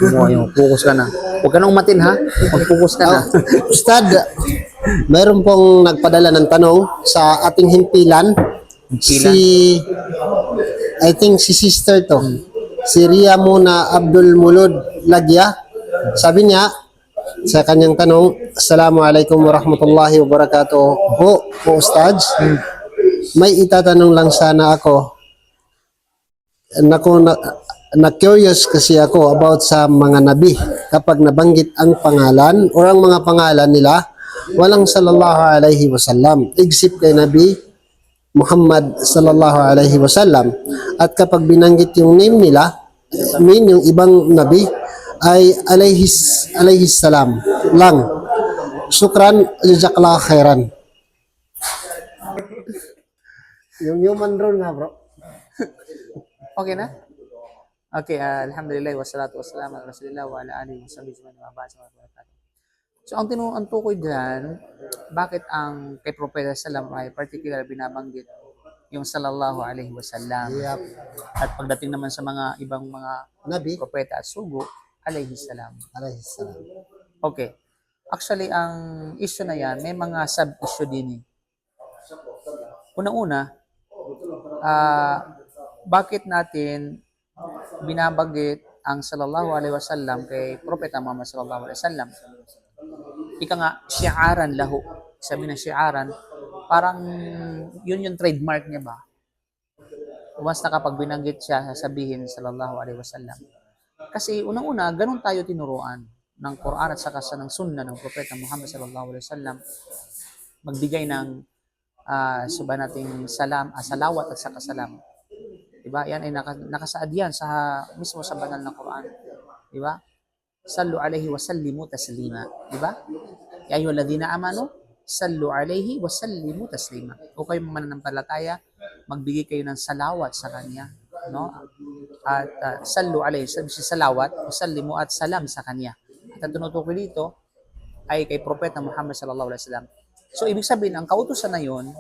Yung focus ka na. Huwag ka nang umatin ha. Mag-focus ka na. Ustad, mayroon pong nagpadala ng tanong sa ating himpilan. Himpilan? I think si sister to. Si Ria Muna Abdul Mulud Lagya. Sabi niya, sa kanyang tanong, Assalamualaikum warahmatullahi wabarakatuh. Po Ustad, may itatanong lang sana ako. Na-curious kasi ako about sa mga nabi. Kapag nabanggit ang pangalan o ang mga pangalan nila, walang sallallahu alaihi wasallam. Except kay Nabi Muhammad sallallahu alaihi wasallam. At kapag binanggit yung name nila, yung ibang nabi, ay alaihi salam lang. Syukran, jazakallah khairan. Yung human rule nga bro. Okay na? Okay, alhamdulillah, wassalatu wassalamu ala rasulillah wa ala alihi wa sahbihi wa barakatuh. So, ang tukoy dyan, bakit ang kay Propeta Sallam ay particular binabanggit yung sallallahu alaihi wasallam. Yep. At pagdating naman sa mga ibang mga Nabi, propeta at sugo, alaihi salam. alaihi salam. Okay. Actually, ang issue na yan, may mga sub-issue din eh. Unang-una, bakit natin binabanggit ang sallallahu alaihi wasallam kay Propeta Muhammad sallallahu alaihi wasallam? Ika nga, syiaran lahu. Sabi na syiaran, parang yun yung trademark niya ba? Once na kapag binanggit siya, sasabihin sallallahu alaihi wasallam. Kasi unang-una, ganun tayo tinuruan ng Quran at saka ng Sunnah ng Propeta Muhammad sallallahu alaihi wasallam. Magbigay ng suba nating salawat at saka salam. Diba? Yan ay nakasaad yan mismo sa banal na Quran. Diba? Sallu alaihi wa sallimu taslima. Diba? Ya ayyuhalladhina amanu, sallu alaihi wa sallimu taslima. O kayo mananampalataya, magbigay kayo ng salawat sa kanya. No? At sallu alaihi, salawat, wa sallimu at salam sa kanya. At ang tinutukoy dito ay kay Propeta Muhammad sallallahu alaihi wasallam. So, ibig sabihin, ang kautusan na yun,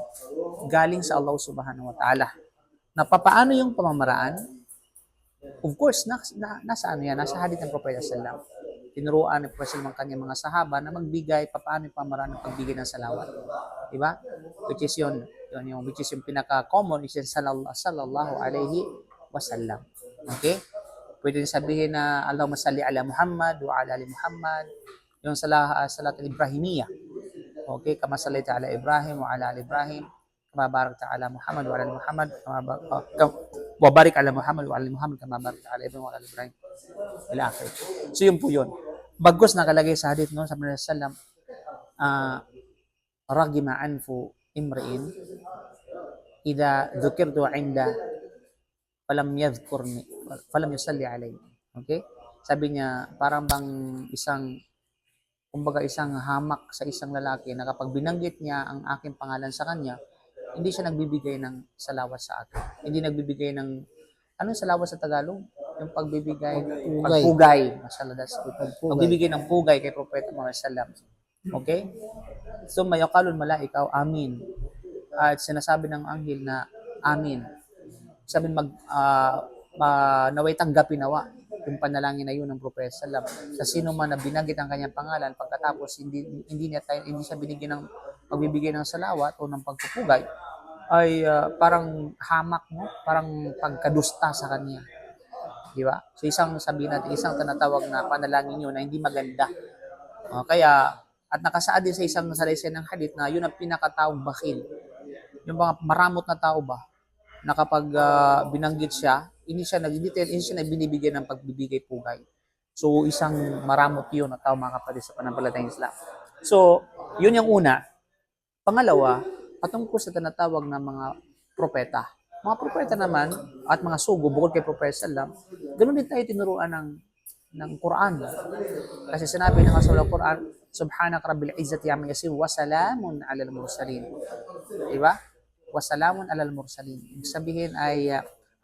galing sa Allah subhanahu wa ta'ala. Na papaano yung pamamaraan? Of course, nasa hadith ng Propeta sallallahu alaihi wasallam. Tinuruan ni Propeta ang kanyang mga sahaba na magbigay, papaano yung pamamaraan ng pagbigay ng salawat. Diba? Which is yung pinaka-common is yung sallallahu alaihi wasallam. Okay? Pwede sabihin na Allahumma salli ala Muhammad wa ala ali Muhammad. Yung salat al-Ibrahimiyya. Okay, kama sallaita ala Ibrahim wa ala ali Ibrahim, kama barakta ala Muhammad wa ala ali Muhammad, wa barik ala Muhammad wa ala ali Muhammad, kama barakta ala Ibrahim wa ala ali Ibrahim. Ila akhir. So yun po yun. Bagkus nakalagay sa hadith no, sa Prophet sallam, ragima anfu imri'in idha dhukirtu 'inda falam yadhkurni falam yusalli alayhi. Okay? Sabi niya, parang bang isang hamak sa isang lalaki na kapag binanggit niya ang aking pangalan sa kanya, hindi siya nagbibigay ng salawat sa akin. Hindi nagbibigay ng, anong salawat sa Tagalog? Yung pagbibigay, pagpugay. Pagbibigay ng pugay kay Propeta Muhammad sallam. Okay? So, mayakalun malaikaw, amin. At sinasabi ng anghel na, amin. Sabi naway tanggapin nawa yung panalangin na yun ng Propeta sallam. Sa sino man na binanggit ang kanyang pangalan, pagkatapos hindi siya binigyan ng pagbibigay ng salawat o ng pagpupugay, ay parang hamak mo, parang pagkadusta sa kanya. Di ba? So isang tinatawag na panalangin yun na hindi maganda. Kaya, at nakasaad din sa isang salaysay ng hadith na yun ang pinakataong bakhil. Yung mga maramot na tao ba, na kapag binanggit siya, hindi siya binibigyan ng pagbibigay pugay. So, isang maramot yun na tao mga kapatid sa pananampalatayang Islam. So, yun yung una. Pangalawa, patungkol sa tinatawag na mga propeta. Mga propeta naman at mga sugo, bukod kay Propeta sallam, ganoon din tayo tinuruan ng Quran. Kasi sinabi ng sa Quran, Subhanaka Rabbil Izzati Amma Yasifun wa salamun alal mursalin. Diba? Wa salamun alal mursalin. Ibig sabihin ay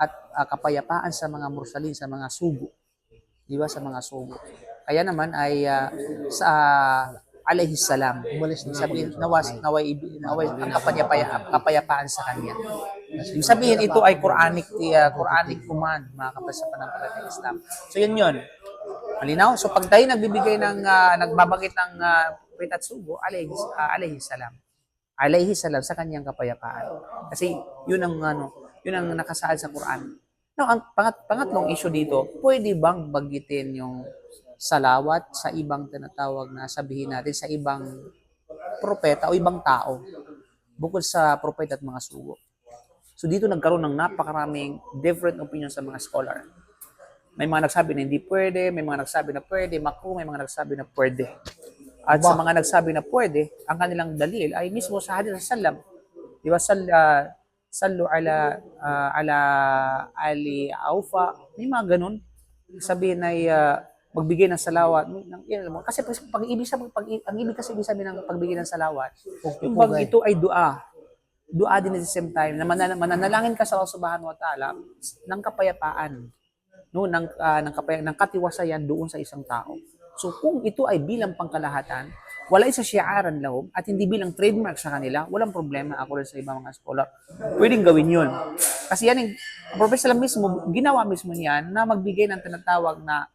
at kapayapaan sa mga mursalin, sa mga sugo. Di ba? Sa mga sugo. Kaya naman ay sa alaihi salam. Sabihin, naway ang kapayapaan sa kanya. Ibig sabihin, ito ay Quranic command, mga kapatid sa pananampalatayang Islam. So yun. Malinaw? So pag tayo nagbibigay ng, nagbabanggit ng propeta at sugo, alayhi salam. Alayhi salam sa kanyang kapayapaan. Kasi yun ang, yun ang nakasaad sa Quran. Now, ang pangatlong issue dito, pwede bang bagitin yung salawat sa ibang tinatawag na sabihin natin sa ibang propeta o ibang tao bukod sa propeta at mga sugo? So dito nagkaroon ng napakaraming different opinion sa mga scholar. May mga nagsabi na hindi pwede, may mga nagsabi na pwede, may mga nagsabi na pwede. At sa mga nagsabi na pwede, ang kanilang dalil ay mismo sa hadith sa salam. Di ba? Sallu ala ali aufa. May mga ganun. Sabihin ay magbigay ng salawat. Kasi ang ibig kasi sabihin ng pagbigay ng salawat, yung bang ito ay dua. Dua din at the same time na mananalangin ka sa Allah Subhanahu wa Ta'ala ng kapayapaan, no, ng katiwasayan doon sa isang tao. So kung ito ay bilang pangkalahatan, wala isa syiaran lahum at hindi bilang trademark sa kanila, walang problema ako rin sa ibang mga scholar. Pwedeng gawin yun. Kasi yan yung Prophet mismo, ginawa mismo niyan na magbigay ng tinatawag na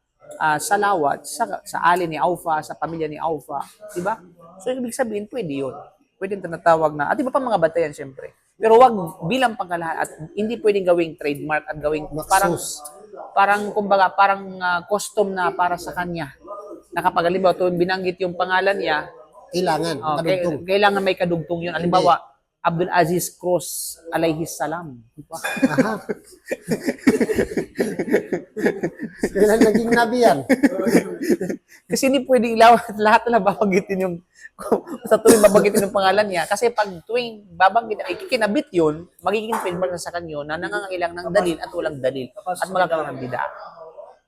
salawat sa ali ni Aufa, sa pamilya ni Aufa. Diba? So ibig sabihin, pwede yun. Pwede tinatawag na, at iba pa mga batayan syempre. Pero wag bilang pangkalahat at hindi pwedeng gawing trademark at gawing parang kumbaga parang custom na para sa kanya. Na kapag halimbawa tuwing binanggit yung pangalan niya, kailangan may kadugtong yun. Halimbawa, Abdul Aziz Cruz alayhi salam. Aha. Kailan naging nabi yan? Kasi hindi pwedeng lahat na babanggitin yung sa tuwing babanggitin yung pangalan niya. Kasi pag tuwing babanggitin, ay kikinabit yun, magiging trademark na sa kanyo na nangangailang ng dalil at walang dalil at magkakaroon ng bida.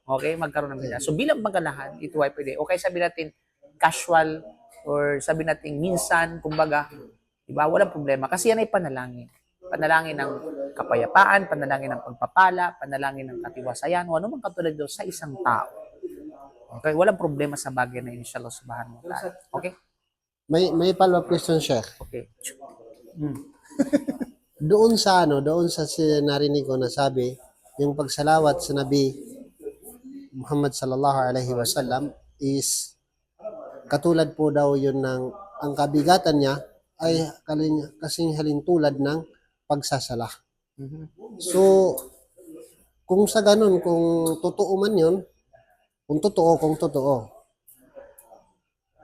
Okay? Magkaroon ng bida. So bilang pagkalahan, ito ay pwede. Okay, sabi natin casual or sabi natin minsan, kumbaga, diba? Walang problema. Kasi yan ay panalangin. Panalangin ng kapayapaan, panalangin ng pagpapala, panalangin ng katiwasayan, o anumang katulad doon sa isang tao. Okay? Walang problema sa bagay na inshallah subhanahu wa ta'ala. Okay? May follow-up question, Sheikh. Okay. Doon sa narinig ko na sabi, yung pagsalawat sa Nabi Muhammad sallallahu alaihi wasallam is katulad po daw yun ng ang kabigatan niya ay kasing halintulad ng pagsasala. So, kung sa ganun, kung totoo man yun, kung totoo,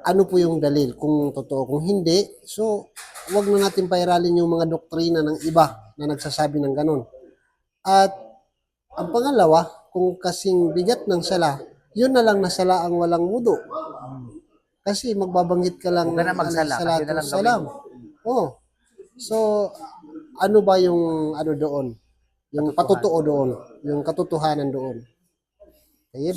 ano po yung dalil? Kung totoo, kung hindi, so, wag na natin pairalin yung mga doktrina ng iba na nagsasabi ng ganun. At, ang pangalawa, kung kasing bigat ng sala, yun na lang na sala ang walang wudu. Kasi magbabanggit ka lang Huwag ka na magsala, kasi na lang salam. Oh. So, ano ba yung ano doon? Yung patotoo doon, yung katotohanan doon. Ayib?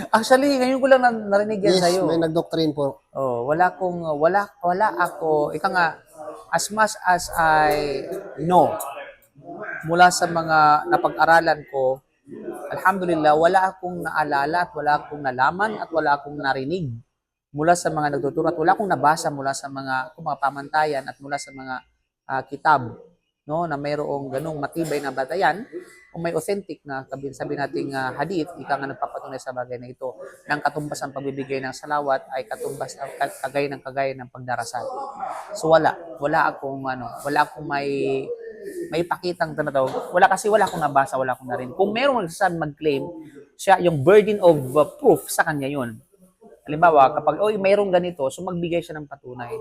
Actually, ngayon ko lang narinig yan Yes, sa'yo. may nagdoktrin po. Oh, wala ako, ika nga, as much as I know, mula sa mga napag-aralan ko, alhamdulillah, wala akong naalala at wala akong nalaman at wala akong narinig mula sa mga nagtuturo at wala akong nabasa mula sa mga pamantayan at mula sa mga kitab, no, na mayroong ganung matibay na batayan kung may authentic na sabi nating hadith, ika nga nagpapatunay sa bagay na ito ng katumbas ng pagbibigay ng salawat ay katumbas kagaya ng pagdarasal. So wala akong may pakitang tinatawag. Wala akong nabasa, wala akong narinig. Kung merong nagsasabi mag-claim, siya yung burden of proof sa kanya yun. Halimbawa, kapag mayroong ganito, so magbigay siya ng patunay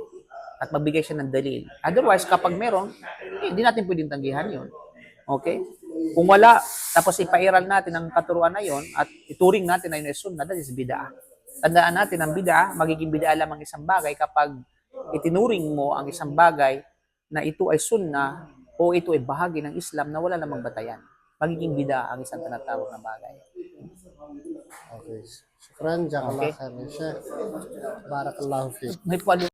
at magbigay siya ng dalil. Otherwise, kapag meron, hindi natin pwedeng tanggihan yun. Okay? Kung wala, tapos ipairal natin ang katuruan na yon at ituring natin na yun ay sunnah, that is bid'ah. Tandaan natin ang bid'ah, magiging bid'ah lamang isang bagay kapag itinuring mo ang isang bagay na ito ay sunnah o ito ay bahagi ng Islam na wala namang batayan. Magiging bid'ah ang isang tinatawag na bagay. Okay. Shukran, jazakallah khairan, Sheikh. Barakallahu fiik. May